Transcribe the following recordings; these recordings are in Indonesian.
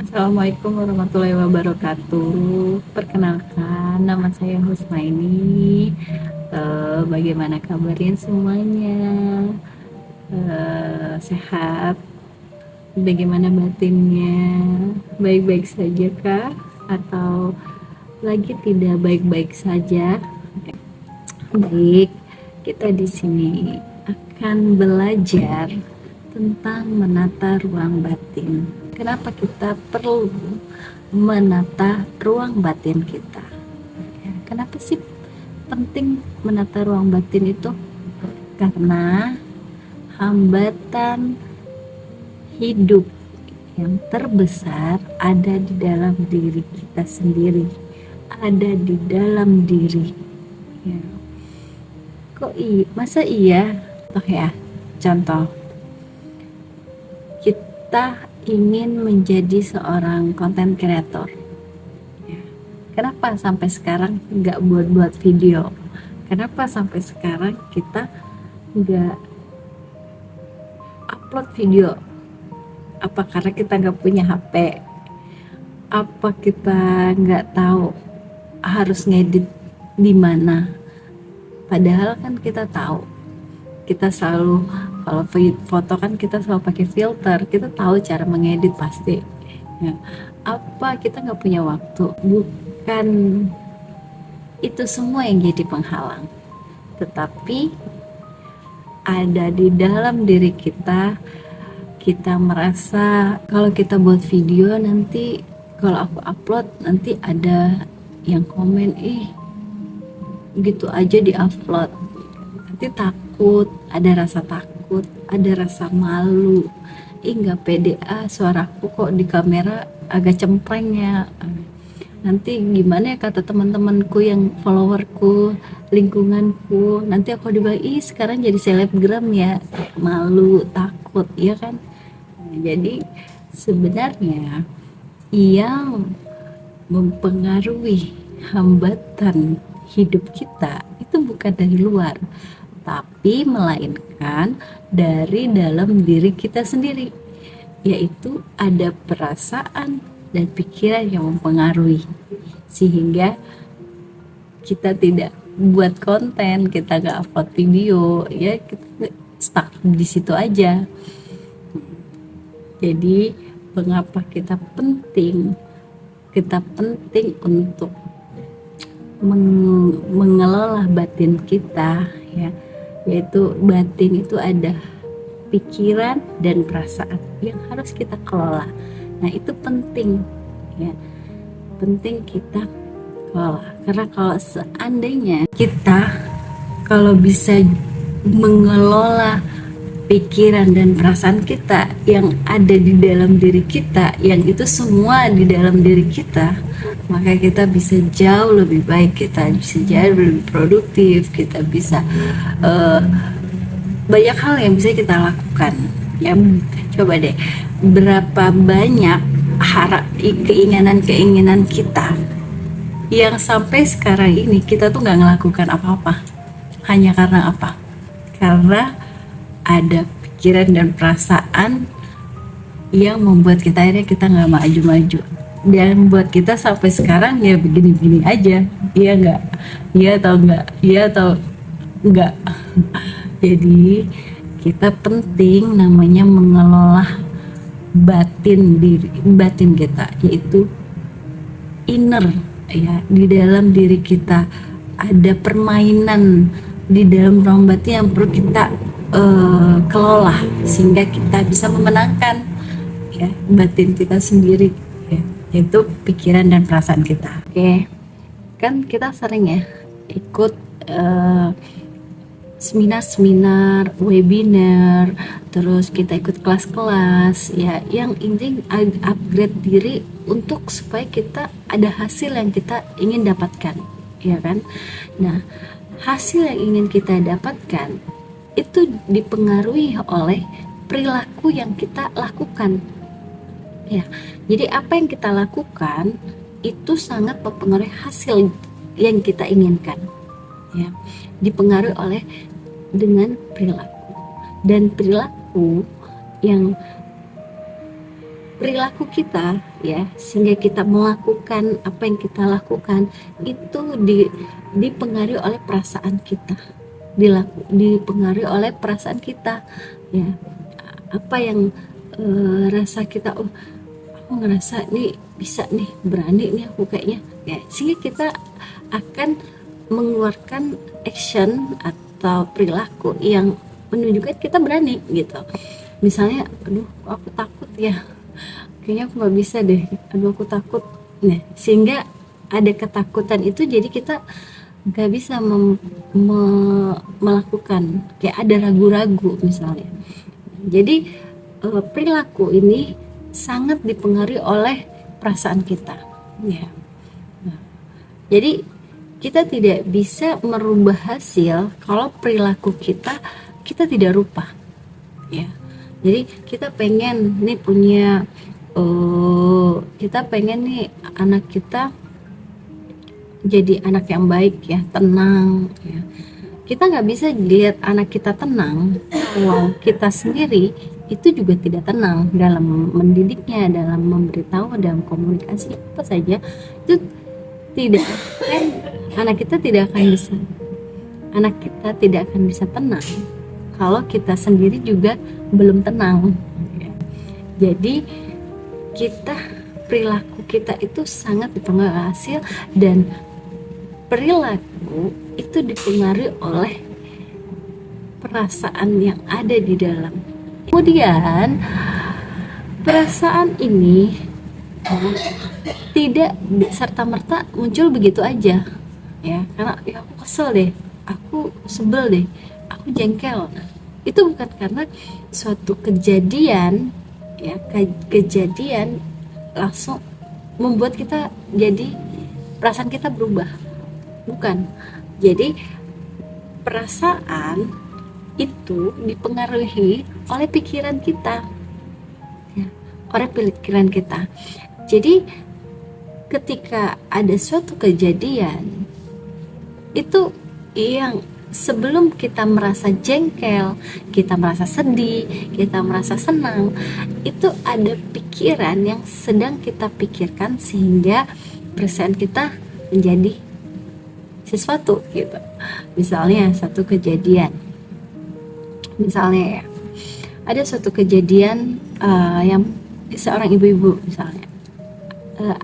Assalamualaikum warahmatullahi wabarakatuh. Perkenalkan, nama saya Husnaini. Bagaimana kabarnya semuanya? Sehat? Bagaimana batinnya? Baik-baik saja kah? Atau lagi tidak baik-baik saja? Baik, kita di sini akan belajar tentang menata ruang batin. Kenapa kita perlu menata ruang batin kita? Kenapa sih penting menata ruang batin itu? Karena hambatan hidup yang terbesar ada di dalam diri kita sendiri, ada di dalam diri. Ya. Masa iya? Oke ya, contoh. Kita ingin menjadi seorang content creator. Ya. Kenapa sampai sekarang nggak buat video? Kenapa sampai sekarang kita nggak upload video? Apa karena kita nggak punya HP? Apa kita nggak tahu harus ngedit di mana? Padahal kan kita tahu. Kita selalu, kalau foto kan kita selalu pakai filter, kita tahu cara mengedit pasti. Ya. Apa kita nggak punya waktu? Bukan itu semua yang jadi penghalang, tetapi ada di dalam diri kita. Kita merasa kalau kita buat video nanti, kalau aku upload nanti ada yang komen, gitu aja di upload. Nanti takut, ada rasa takut, ada rasa malu, nggak pede, suaraku kok di kamera agak cempreng ya, nanti gimana ya kata teman-temanku yang followerku, lingkunganku, nanti aku dibilang sekarang jadi selebgram ya, malu, takut, ya kan. Jadi sebenarnya yang mempengaruhi hambatan hidup kita itu bukan dari luar, tapi melainkan dari dalam diri kita sendiri, yaitu ada perasaan dan pikiran yang mempengaruhi, sehingga kita tidak buat konten, kita nggak upload video, ya kita stuck di situ aja. Jadi mengapa kita penting untuk mengelola batin kita, ya, yaitu batin itu ada pikiran dan perasaan yang harus kita kelola. Nah itu penting, ya, penting kita kelola, karena kalau seandainya kita kalau bisa mengelola pikiran dan perasaan kita yang ada di dalam diri kita, yang itu semua di dalam diri kita, maka kita bisa jauh lebih baik, kita bisa jauh lebih produktif, kita bisa banyak hal yang bisa kita lakukan. Ya, coba deh, berapa banyak keinginan kita yang sampai sekarang ini kita tuh nggak melakukan apa-apa, hanya karena apa? Karena ada pikiran dan perasaan yang membuat kita akhirnya kita nggak maju-maju, dan buat kita sampai sekarang ya begini-begini aja. Iya nggak? Iya atau nggak? Iya atau nggak? Jadi kita penting namanya mengelola batin kita, yaitu inner, ya, di dalam diri kita ada permainan di dalam ruang batin yang perlu kita kelola, sehingga kita bisa memenangkan, ya, batin kita sendiri, ya, yaitu pikiran dan perasaan kita. Oke, kan kita sering ya ikut seminar-seminar, webinar, terus kita ikut kelas-kelas, ya, yang ingin upgrade diri untuk supaya kita ada hasil yang kita ingin dapatkan, ya kan. Nah, hasil yang ingin kita dapatkan itu dipengaruhi oleh perilaku yang kita lakukan, ya. Jadi apa yang kita lakukan itu sangat mempengaruhi hasil yang kita inginkan, ya, dipengaruhi oleh dengan perilaku, dan perilaku yang perilaku kita ya, sehingga kita melakukan apa yang kita lakukan itu dipengaruhi oleh perasaan kita, dipengaruhi oleh perasaan kita ya. Apa yang rasa kita, oh aku ngerasa nih bisa nih, berani nih aku kayaknya ya, sehingga kita akan mengeluarkan action atau perilaku yang menunjukkan kita berani gitu. Misalnya, aduh aku takut ya, kayaknya aku nggak bisa deh, aduh aku takut. Nah, sehingga ada ketakutan itu, jadi kita nggak bisa melakukan, kayak ada ragu-ragu misalnya. Jadi perilaku ini sangat dipengaruhi oleh perasaan kita ya. Nah, jadi kita tidak bisa merubah hasil kalau perilaku kita tidak rubah ya. Jadi kita pengen nih punya kita pengen nih anak kita jadi anak yang baik ya, tenang ya. Kita nggak bisa lihat anak kita tenang kalau kita sendiri itu juga tidak tenang dalam mendidiknya, dalam memberitahu, dalam komunikasi apa saja. Itu tidak kan, anak kita tidak akan bisa tenang kalau kita sendiri juga belum tenang ya. Jadi perilaku kita itu sangat dipengaruhi hasil, dan perilaku itu dipengaruhi oleh perasaan yang ada di dalam. Kemudian perasaan ini tidak serta-merta muncul begitu aja ya, karena ya aku kesel deh, aku sebel deh, aku jengkel. Itu bukan karena suatu kejadian ya, kejadian langsung membuat kita jadi perasaan kita berubah, bukan. Jadi perasaan itu dipengaruhi oleh pikiran kita ya, oleh pikiran kita. Jadi ketika ada suatu kejadian itu yang sebelum kita merasa jengkel, kita merasa sedih, kita merasa senang, itu ada pikiran yang sedang kita pikirkan sehingga perasaan kita menjadi sesuatu gitu. Misalnya satu kejadian, misalnya ya, ada suatu kejadian yang seorang ibu-ibu misalnya,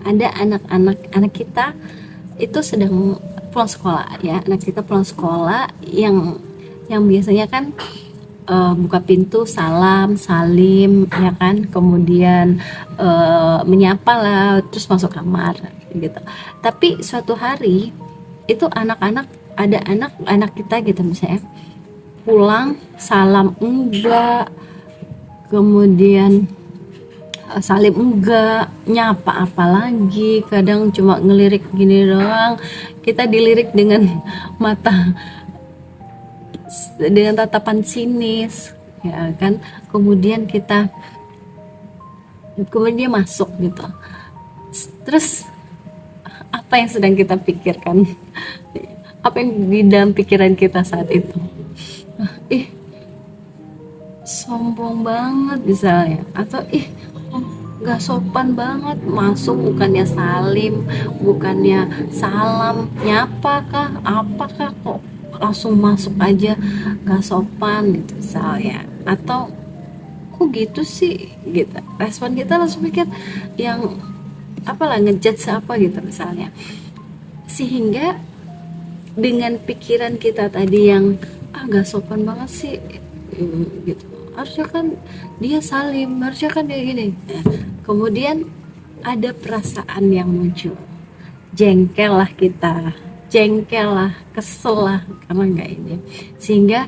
ada anak kita itu sedang pulang sekolah ya, anak kita pulang sekolah yang biasanya kan buka pintu salim ya kan, kemudian menyapa lah, terus masuk kamar gitu. Tapi suatu hari itu ada anak kita gitu misalnya, pulang salam enggak, kemudian salim enggak, nyapa apa lagi, kadang cuma ngelirik gini doang. Kita dilirik dengan tatapan sinis ya kan, kemudian dia masuk gitu. Terus apa yang sedang kita pikirkan? Apa yang di dalam pikiran kita saat itu? Sombong banget misalnya, atau gak sopan banget, masuk bukannya salim, bukannya salam, nyapa kah, apakah kok langsung masuk aja, gak sopan gitu misalnya. Atau kok gitu sih gitu, respon kita langsung pikir yang apalah, ngejudge apa gitu misalnya. Sehingga dengan pikiran kita tadi yang gak sopan banget sih gitu, harusnya kan dia salim, harusnya kan dia gini. Kemudian ada perasaan yang muncul, jengkel lah kita, kesel lah karena nggak ini, sehingga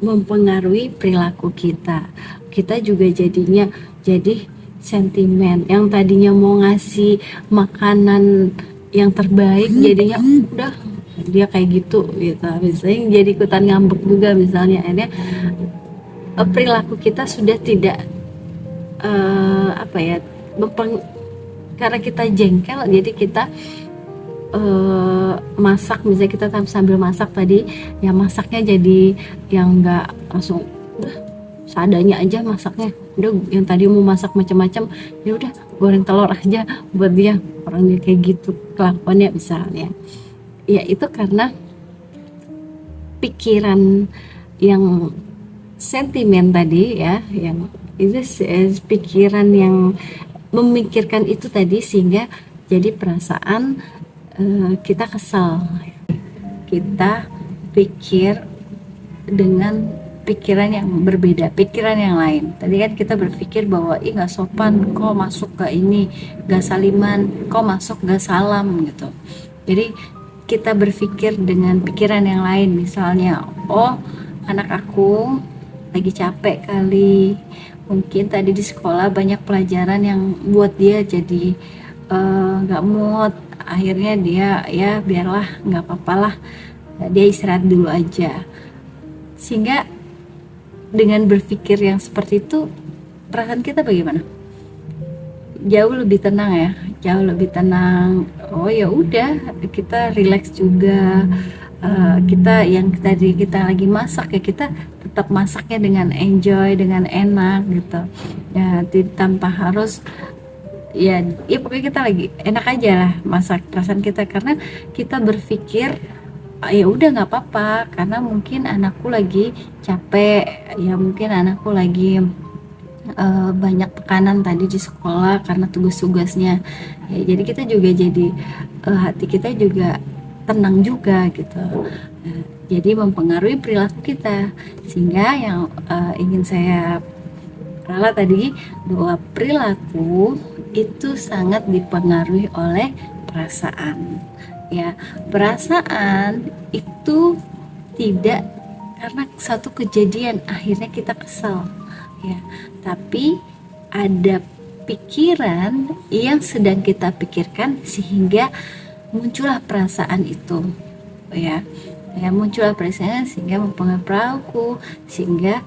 mempengaruhi perilaku kita. Kita juga jadinya jadi sentimen, yang tadinya mau ngasih makanan yang terbaik jadinya udah dia kayak gitu misalnya, jadi ikutan ngambek juga misalnya. Akhirnya perilaku kita sudah tidak karena kita jengkel, jadi kita masak misalnya, kita sambil masak tadi ya, masaknya jadi yang nggak langsung seadanya aja masaknya, udah yang tadi mau masak macam-macam, ya udah goreng telur aja buat dia. Orang dia kayak gitu kelakuannya misalnya, ya itu karena pikiran yang sentimen tadi ya, yang itu pikiran yang memikirkan itu tadi, sehingga jadi perasaan kita kesal, kita pikir dengan pikiran yang berbeda, pikiran yang lain. Tadi kan kita berpikir bahwa ih nggak sopan kok masuk ke ini, nggak saliman kok masuk nggak salam gitu. Jadi kita berpikir dengan pikiran yang lain, misalnya oh anak aku lagi capek kali, mungkin tadi di sekolah banyak pelajaran yang buat dia jadi nggak mood, akhirnya dia ya biarlah nggak apa-apalah, dia istirahat dulu aja. Sehingga dengan berpikir yang seperti itu, perasaan kita bagaimana? Jauh lebih tenang ya, jauh lebih tenang. Oh ya udah, kita relax juga. Kita yang tadi kita lagi masak ya, kita tetap masaknya dengan enjoy, dengan enak gitu ya, tanpa harus ya pokoknya kita lagi enak aja lah masak perasaan kita, karena kita berpikir ya udah nggak apa-apa, karena mungkin anakku lagi capek ya, mungkin anakku lagi banyak tekanan tadi di sekolah karena tugas-tugasnya ya, jadi kita juga jadi hati kita juga tenang juga gitu. Jadi mempengaruhi perilaku kita, sehingga yang ingin saya ralat tadi, bahwa perilaku itu sangat dipengaruhi oleh perasaan. Ya, perasaan itu tidak karena satu kejadian akhirnya kita kesal ya, tapi ada pikiran yang sedang kita pikirkan sehingga muncullah perasaan itu ya, muncullah perasaan sehingga mempengaruhi perilaku, sehingga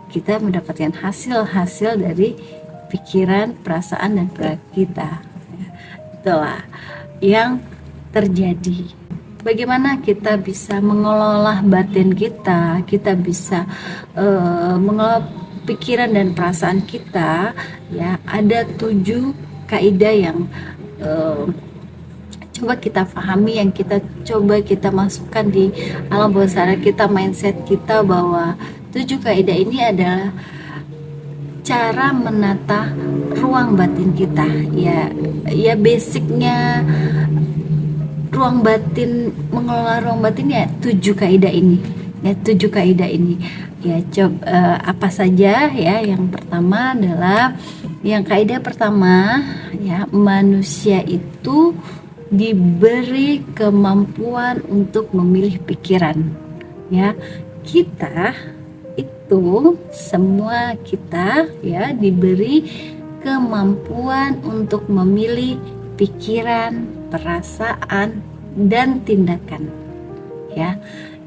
kita mendapatkan hasil-hasil dari pikiran, perasaan, dan perilaku kita ya. Itulah yang terjadi. Bagaimana kita bisa mengelola batin kita, kita bisa mengelola pikiran dan perasaan kita ya. Ada 7 kaidah yang coba kita pahami, yang kita coba kita masukkan di alam bawah sadar kita, mindset kita, bahwa 7 kaidah ini adalah cara menata ruang batin kita ya. Ya basicnya ruang batin, mengelola ruang batin ya 7 kaidah ini ya, 7 kaidah ini ya. Coba apa saja ya? Yang pertama adalah, yang kaidah pertama ya, manusia itu diberi kemampuan untuk memilih pikiran ya. Kita itu, semua kita ya, diberi kemampuan untuk memilih pikiran, perasaan, dan tindakan ya.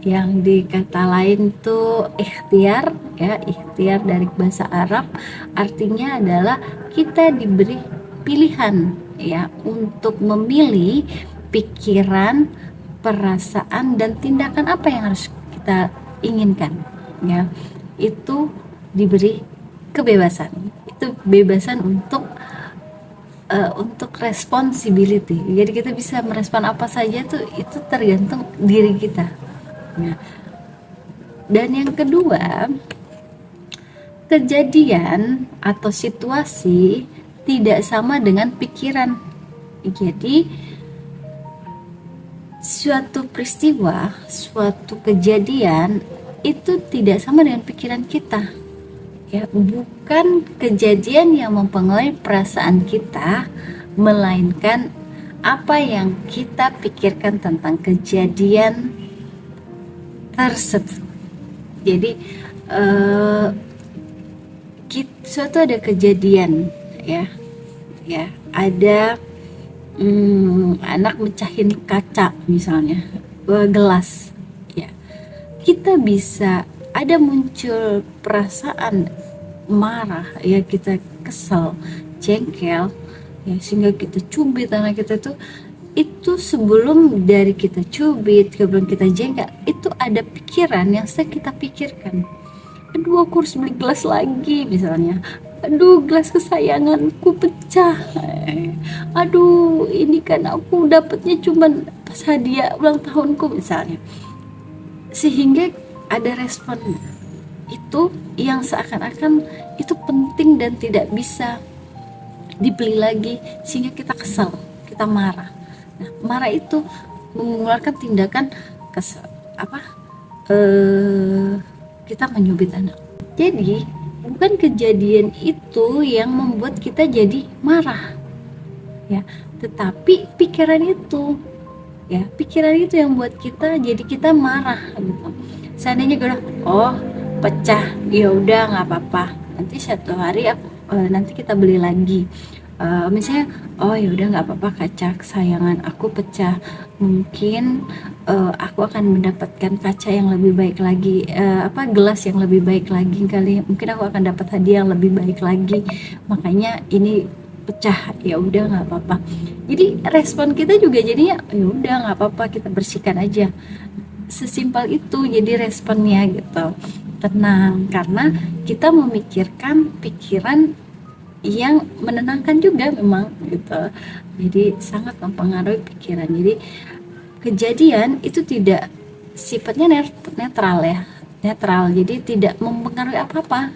Yang di kata lain tuh ikhtiar ya, ikhtiar dari bahasa Arab artinya adalah kita diberi pilihan ya untuk memilih pikiran, perasaan, dan tindakan apa yang harus kita inginkan ya. Itu diberi kebebasan, itu kebebasan untuk responsibility. Jadi kita bisa merespon apa saja tuh, itu tergantung diri kita ya. Dan yang kedua, kejadian atau situasi tidak sama dengan pikiran. Jadi suatu peristiwa, suatu kejadian itu tidak sama dengan pikiran kita ya. Bukan kejadian yang mempengaruhi perasaan kita, melainkan apa yang kita pikirkan tentang kejadian tersebut. Jadi suatu ada kejadian ya, ada anak mecahin kaca misalnya, gelas ya, kita bisa ada muncul perasaan marah ya, kita kesel, jengkel ya, sehingga kita cubit anak kita tuh. Itu sebelum dari kita cubit, sebelum kita jengkel, itu ada pikiran yang kita pikirkan, aduh aku harus beli gelas lagi misalnya, aduh gelas kesayanganku pecah, aduh ini kan aku dapatnya cuman pas hadiah ulang tahunku misalnya, sehingga ada respon itu yang seakan-akan itu penting dan tidak bisa dibeli lagi, sehingga kita kesal, kita marah. Nah, marah itu mengeluarkan tindakan kesal, kita menyubit anak. Jadi bukan kejadian itu yang membuat kita jadi marah, ya, tetapi pikiran itu, ya, pikiran itu yang buat kita jadi kita marah gitu. Seandainya gue oh pecah, ya udah nggak apa-apa, nanti satu hari nanti kita beli lagi. Misalnya oh ya udah nggak apa-apa, kaca kesayangan aku pecah, mungkin aku akan mendapatkan kaca yang lebih baik lagi, gelas yang lebih baik lagi kali, mungkin aku akan dapat hadiah yang lebih baik lagi, makanya ini pecah, ya udah nggak apa-apa. Jadi respon kita juga jadinya ya udah nggak apa-apa, kita bersihkan aja, sesimpel itu jadi responnya gitu. Tenang, karena kita memikirkan pikiran yang menenangkan juga memang gitu. Jadi sangat mempengaruhi pikiran. Jadi kejadian itu tidak sifatnya netral ya, netral. Jadi tidak mempengaruhi apa-apa,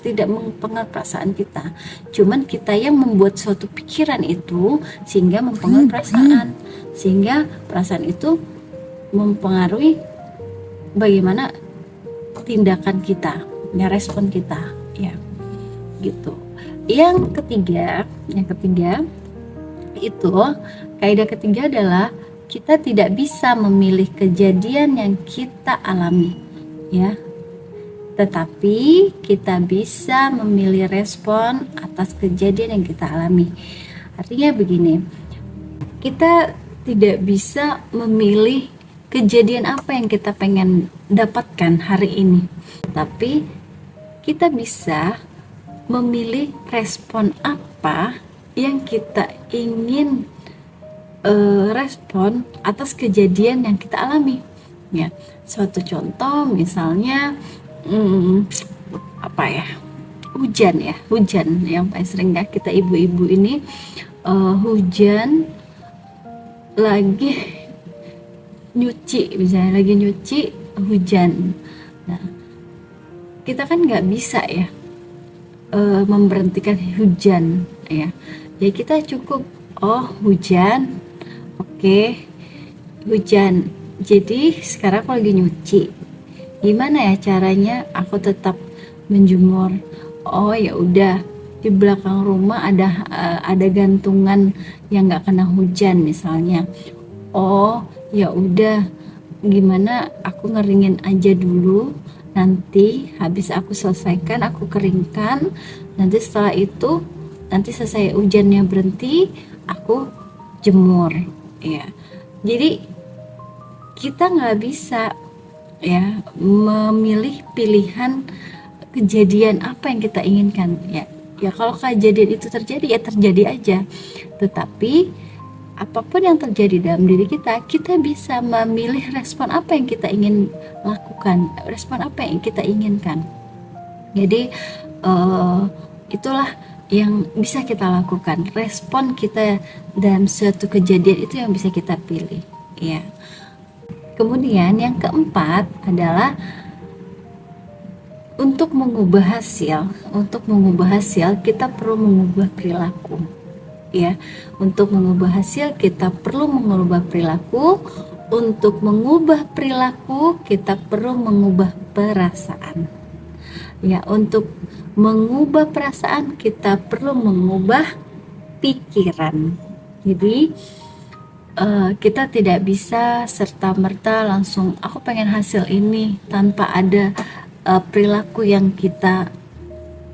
tidak mempengaruhi perasaan kita. Cuman kita yang membuat suatu pikiran itu sehingga mempengaruhi perasaan, sehingga perasaan itu mempengaruhi bagaimana tindakan kita, ya, respon kita, ya, gitu. Yang ketiga itu, kaidah ketiga adalah kita tidak bisa memilih kejadian yang kita alami, ya, tetapi kita bisa memilih respon atas kejadian yang kita alami. Artinya begini, kita tidak bisa memilih kejadian apa yang kita pengen dapatkan hari ini, tapi kita bisa memilih respon apa yang kita ingin respon atas kejadian yang kita alami, ya. Suatu contoh misalnya hujan yang paling sering ya kita ibu-ibu ini, hujan lagi nyuci, misalnya lagi nyuci hujan. Nah, kita kan nggak bisa ya memberhentikan hujan, ya. Ya kita cukup hujan, oke, hujan. Jadi sekarang aku lagi nyuci, gimana ya caranya aku tetap menjemur? Oh ya udah, di belakang rumah ada gantungan yang nggak kena hujan misalnya. Oh ya udah, gimana aku ngeringin aja dulu, nanti habis aku selesaikan aku keringkan, nanti setelah itu nanti selesai hujannya berhenti aku jemur, ya. Jadi kita nggak bisa ya memilih pilihan kejadian apa yang kita inginkan, ya. Ya kalau kejadian itu terjadi ya terjadi aja, tetapi apapun yang terjadi dalam diri kita, kita bisa memilih respon apa yang kita ingin lakukan, respon apa yang kita inginkan. Jadi itulah yang bisa kita lakukan, respon kita dalam suatu kejadian itu yang bisa kita pilih, ya. Kemudian yang keempat adalah untuk mengubah hasil kita perlu mengubah perilaku. Ya, untuk mengubah hasil kita perlu mengubah perilaku. Untuk mengubah perilaku kita perlu mengubah perasaan. Ya, untuk mengubah perasaan kita perlu mengubah pikiran. Jadi kita tidak bisa serta-merta langsung aku pengen hasil ini tanpa ada perilaku yang kita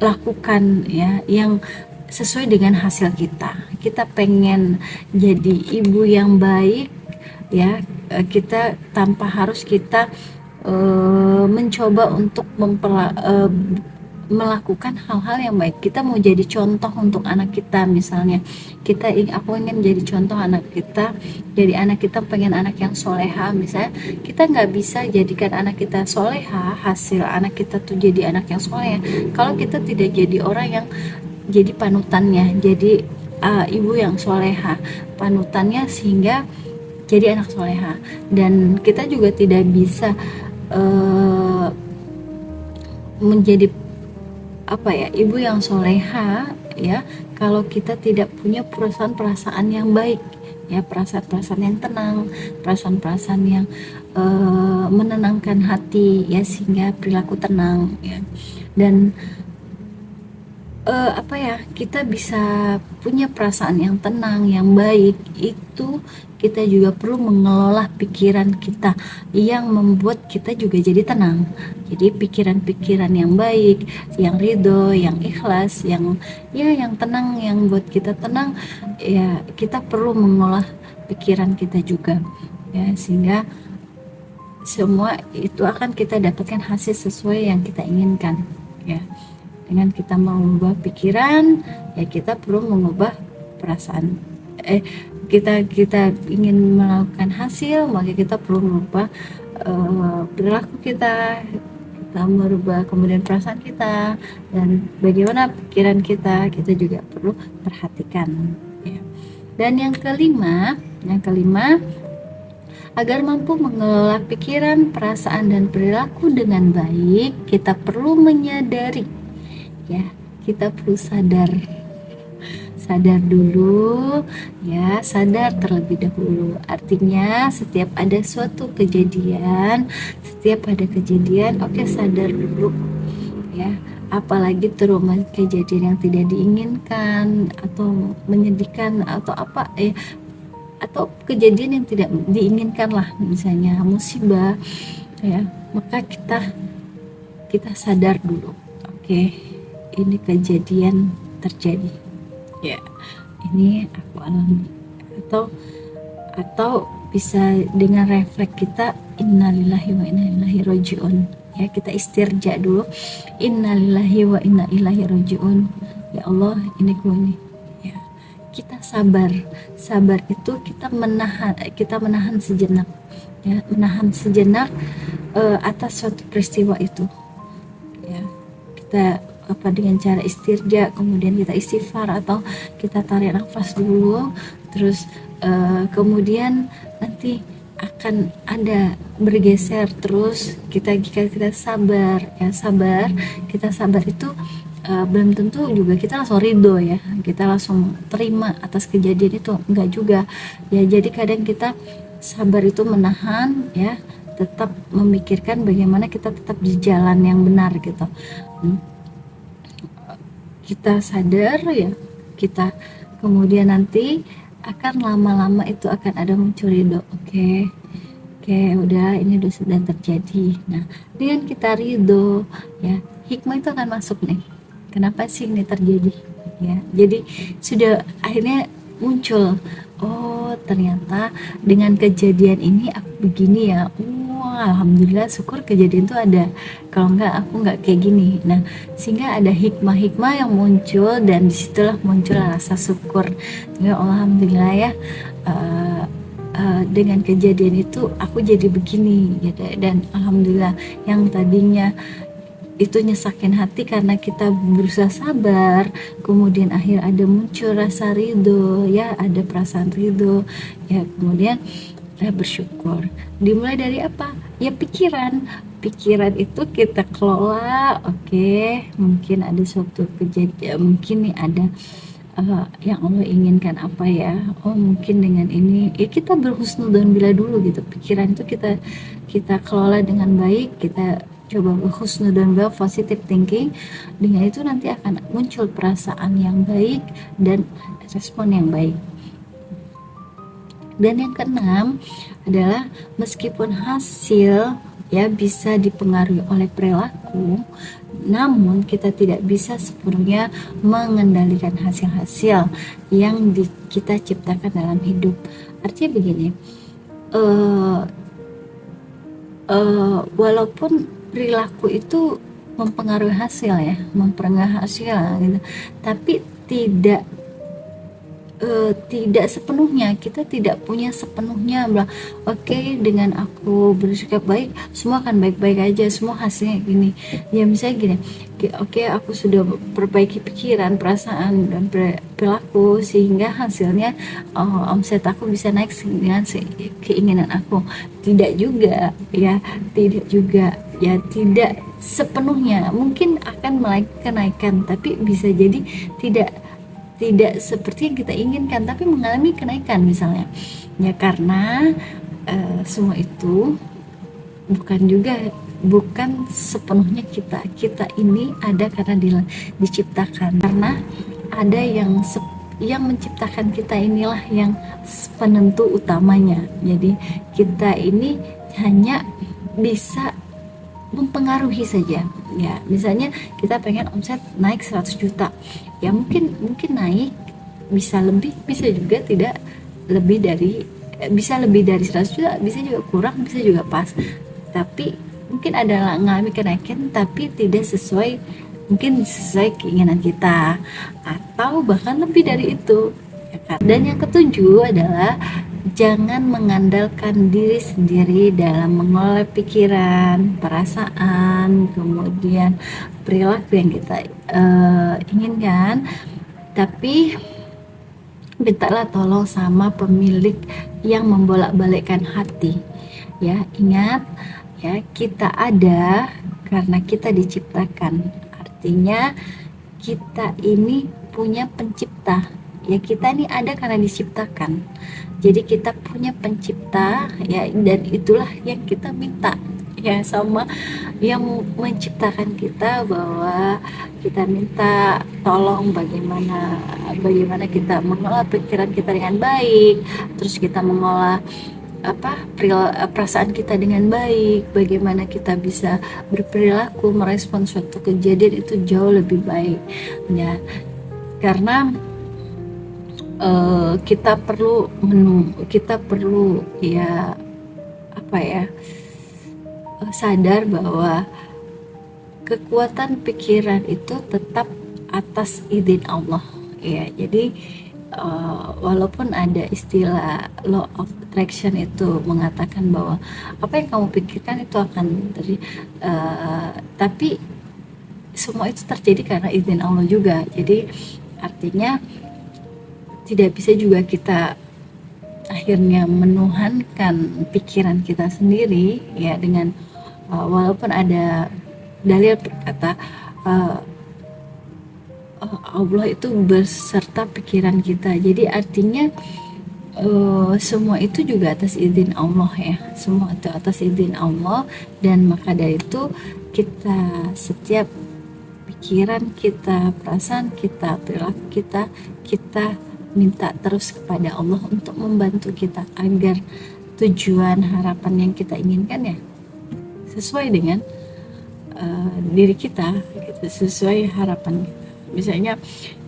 lakukan, ya, yang sesuai dengan hasil kita. Kita pengen jadi ibu yang baik, ya, kita tanpa harus kita mencoba untuk melakukan hal-hal yang baik. Kita mau jadi contoh untuk anak kita, misalnya aku ingin jadi contoh anak kita, jadi anak kita pengen anak yang soleha, misalnya kita nggak bisa jadikan anak kita soleha, hasil anak kita tuh jadi anak yang soleha kalau kita tidak jadi orang yang jadi panutannya, jadi ibu yang soleha panutannya sehingga jadi anak soleha. Dan kita juga tidak bisa menjadi ibu yang soleha ya kalau kita tidak punya perasaan-perasaan yang baik ya, perasaan-perasaan yang tenang, perasaan-perasaan yang menenangkan hati ya, sehingga perilaku tenang ya. Dan kita bisa punya perasaan yang tenang, yang baik, itu kita juga perlu mengelola pikiran kita yang membuat kita juga jadi tenang. Jadi pikiran-pikiran yang baik, yang ridho, yang ikhlas, yang tenang, yang buat kita tenang ya, kita perlu mengolah pikiran kita juga ya, sehingga semua itu akan kita dapatkan hasil sesuai yang kita inginkan ya. Dengan kita mengubah pikiran ya, kita perlu mengubah perasaan. Kita ingin melakukan hasil, maka kita perlu mengubah perilaku kita merubah kemudian perasaan kita, dan bagaimana pikiran kita juga perlu perhatikan ya. Dan yang kelima, agar mampu mengelola pikiran, perasaan, dan perilaku dengan baik, kita perlu menyadari ya, kita perlu sadar dulu ya, sadar terlebih dahulu. Artinya setiap ada suatu kejadian, sadar dulu ya. Apalagi trauma kejadian yang tidak diinginkan atau menyedihkan atau atau kejadian yang tidak diinginkan lah, misalnya musibah ya, maka kita sadar dulu. Ini kejadian terjadi ya, ini aku alami, atau bisa dengan refleks kita, innalillahi wa inna ilaihi rajiun ya, kita istirja dulu, innalillahi wa inna ilaihi rajiun, ya Allah ini ya. Kita sabar itu kita menahan sejenak ya, atas suatu peristiwa itu ya. Kita dengan cara istirja, kemudian kita istighfar atau kita tarik nafas dulu, terus kemudian nanti akan ada bergeser, terus jika kita sabar itu belum tentu juga kita langsung ridho ya, kita langsung terima atas kejadian itu, enggak juga ya. Jadi kadang kita sabar itu menahan ya, tetap memikirkan bagaimana kita tetap di jalan yang benar gitu. Kita sadar ya, kita kemudian nanti akan lama-lama itu akan ada muncul ridho. Oke, udah, ini udah sudah terjadi. Nah, dengan kita ridho ya, hikmah itu akan masuk nih. Kenapa sih ini terjadi ya? Jadi sudah akhirnya muncul, oh ternyata dengan kejadian ini aku begini ya, alhamdulillah, syukur kejadian itu ada, kalau enggak aku enggak kayak gini. Nah, sehingga ada hikmah yang muncul, dan disitulah muncul rasa syukur ya, alhamdulillah ya, dengan kejadian itu aku jadi begini gitu. Dan alhamdulillah, yang tadinya itu nyesakin hati karena kita berusaha sabar, kemudian akhir ada muncul rasa ridho ya, ada perasaan ridho ya, kemudian bersyukur. Dimulai dari apa ya? Pikiran itu kita kelola. Mungkin ada suatu kejadian, mungkin nih ada yang Allah inginkan apa ya, mungkin dengan ini ya, kita berhusnudzon bila dulu gitu. Pikiran itu kita kelola dengan baik, kita coba berhusnudzon bila, positive thinking. Dengan itu nanti akan muncul perasaan yang baik dan respon yang baik. Dan yang keenam adalah, meskipun hasil ya bisa dipengaruhi oleh perilaku, namun kita tidak bisa sepenuhnya mengendalikan hasil-hasil yang kita ciptakan dalam hidup. Artinya begini, walaupun perilaku itu mempengaruhi hasil ya, mempengaruhi hasil gitu. Tapi tidak tidak sepenuhnya, kita tidak punya sepenuhnya bilang oke, dengan aku bersikap baik semua akan baik-baik aja, semua hasilnya gini ya. Misalnya gini, oke, aku sudah perbaiki pikiran, perasaan, dan perilaku sehingga hasilnya omset aku bisa naik dengan keinginan aku. Tidak juga ya, tidak juga ya, tidak sepenuhnya. Mungkin akan kenaikan, tapi bisa jadi tidak seperti yang kita inginkan, tapi mengalami kenaikan misalnya ya, karena semua itu bukan sepenuhnya kita ini ada karena diciptakan, karena ada yang menciptakan kita, inilah yang penentu utamanya. Jadi kita ini hanya bisa mempengaruhi saja ya. Misalnya kita pengen omset naik 100 juta ya, mungkin naik, bisa lebih, bisa juga tidak lebih dari bisa lebih dari 100 juta, bisa juga kurang, bisa juga pas. Tapi mungkin ada ngalami kenaikan tapi tidak sesuai, mungkin sesuai keinginan kita, atau bahkan lebih dari itu ya kan? Dan yang ketujuh adalah jangan mengandalkan diri sendiri dalam mengelola pikiran, perasaan, kemudian perilaku yang kita inginkan, tapi mintalah tolong sama pemilik yang membolak-balikkan hati ya. Ingat ya, kita ada karena kita diciptakan, artinya kita ini punya pencipta ya. Kita ini ada karena diciptakan, jadi kita punya pencipta ya, dan itulah yang kita minta ya sama yang menciptakan kita, bahwa kita minta tolong bagaimana kita mengolah pikiran kita dengan baik, terus kita mengolah perasaan kita dengan baik, bagaimana kita bisa berperilaku merespon suatu kejadian itu jauh lebih baik ya. Karena kita perlu ya sadar bahwa kekuatan pikiran itu tetap atas izin Allah ya. Jadi walaupun ada istilah law of attraction itu mengatakan bahwa apa yang kamu pikirkan itu akan terjadi, tapi semua itu terjadi karena izin Allah juga. Jadi artinya tidak bisa juga kita akhirnya menuhankan pikiran kita sendiri ya, dengan walaupun ada dalil berkata Allah itu beserta pikiran kita. Jadi artinya semua itu juga atas izin Allah ya, semua itu atas izin Allah. Dan maka dari itu kita, setiap pikiran kita, perasaan kita, perilaku kita minta terus kepada Allah untuk membantu kita agar tujuan harapan yang kita inginkan ya sesuai dengan diri kita gitu, sesuai harapan kita. Misalnya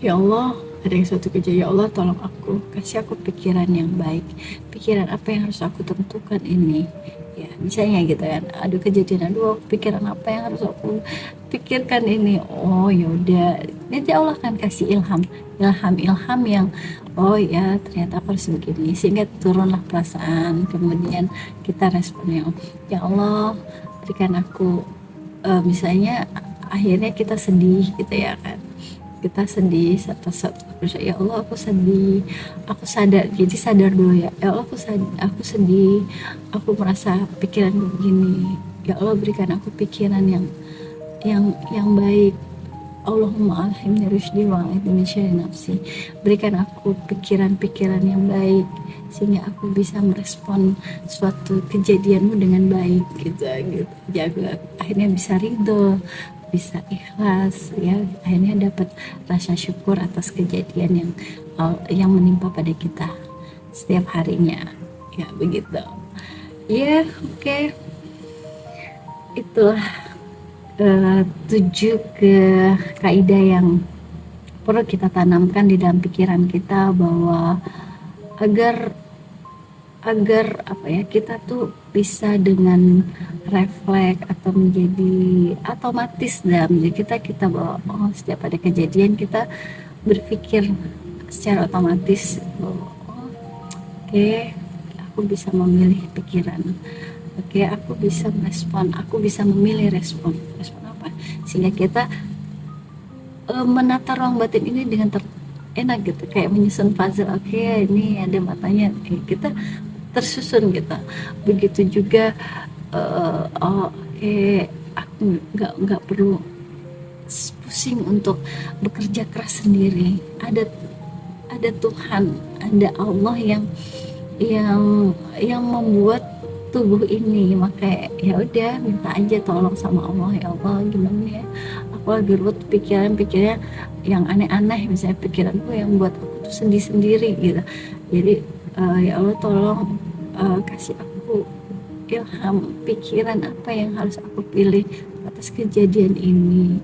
ya Allah, ada yang suatu kejadian, ya Allah tolong aku, kasih aku pikiran yang baik, pikiran apa yang harus aku tentukan ini ya, misalnya gitu kan. Aduh kejadian, pikiran apa yang harus aku pikirkan ini, oh yaudah, nanti Allah akan kasih ilham yang oh ya ternyata aku harus begini, sehingga turunlah perasaan, kemudian kita responnya ya Allah berikan aku misalnya akhirnya kita sedih gitu ya kan, kita sedih atas ya Allah aku sedih, aku sadar dulu ya Allah, aku sedih, aku merasa pikiran begini, ya Allah berikan aku pikiran yang baik. Allahumma alhimni rusydi wa a'idni min syarri nafsi, berikan aku pikiran-pikiran yang baik sehingga aku bisa merespon suatu kejadianmu dengan baik gitu. Jaga akhirnya bisa ridho, bisa ikhlas ya, akhirnya dapat rasa syukur atas kejadian yang menimpa pada kita setiap harinya ya, begitu ya. Oke. Itulah 7 kaidah yang perlu kita tanamkan di dalam pikiran kita, bahwa agar kita tuh bisa dengan refleks atau menjadi otomatis dalam diri kita bawa, oh setiap ada kejadian kita berpikir secara otomatis, oh, oke, aku bisa memilih pikiran, oke, aku bisa merespon, aku bisa memilih respon apa, sehingga kita menata ruang batin ini dengan enak gitu, kayak menyusun puzzle. Oke, ini ada matanya, kita tersusun gitu. Begitu juga oh oke, aku nggak perlu pusing untuk bekerja keras sendiri. Ada Tuhan, ada Allah yang membuat tubuh ini, maka ya udah minta aja tolong sama Allah, ya Allah gimana ya, aku lagi ruwet pikiran yang aneh-aneh, misalnya pikiranku yang buat aku tuh sedih sendiri gitu. Jadi ya Allah tolong kasih aku ilham pikiran apa yang harus aku pilih atas kejadian ini.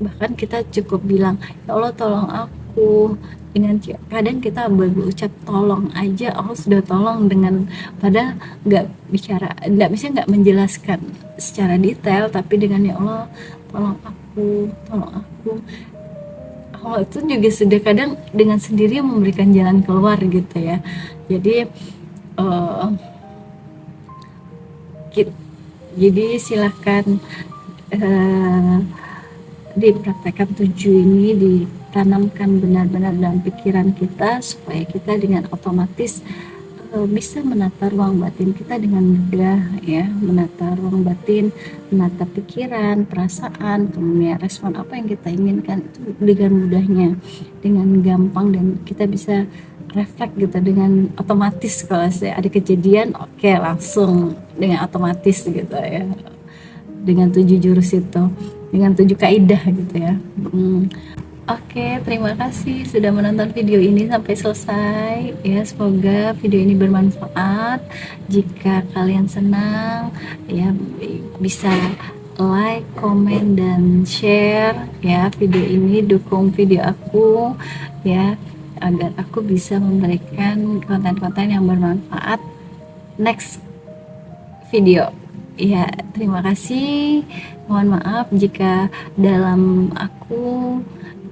Bahkan kita cukup bilang, ya Allah tolong aku, dengan kadang kita berucap tolong aja Allah sudah tolong, dengan padahal nggak bicara, nggak menjelaskan secara detail, tapi dengan ya Allah tolong aku, Allah itu juga sudah kadang dengan sendiri memberikan jalan keluar gitu ya. Jadi jadi silahkan dipraktekkan 7 ini, ditanamkan benar-benar dalam pikiran kita, supaya kita dengan otomatis bisa menata ruang batin kita dengan mudah ya, menata ruang batin, menata pikiran, perasaan, kemudian respon apa yang kita inginkan itu dengan mudahnya, dengan gampang, dan kita bisa refleks gitu dengan otomatis. Kalau ada kejadian, oke, langsung dengan otomatis gitu ya, dengan 7 jurus itu, dengan 7 kaidah gitu ya. Oke, terima kasih sudah menonton video ini sampai selesai ya. Semoga video ini bermanfaat. Jika kalian senang ya, bisa like, komen, dan share ya video ini. Dukung video aku ya, agar aku bisa memberikan konten-konten yang bermanfaat next video ya. Terima kasih. Mohon maaf jika dalam aku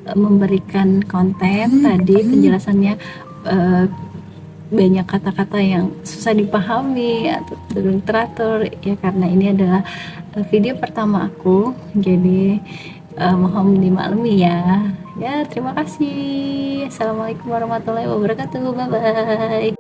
memberikan konten tadi penjelasannya banyak kata-kata yang susah dipahami atau teratur ya, karena ini adalah video pertama aku, jadi mohon dimaklumi ya. Terima kasih. Assalamualaikum warahmatullahi wabarakatuh. Bye bye.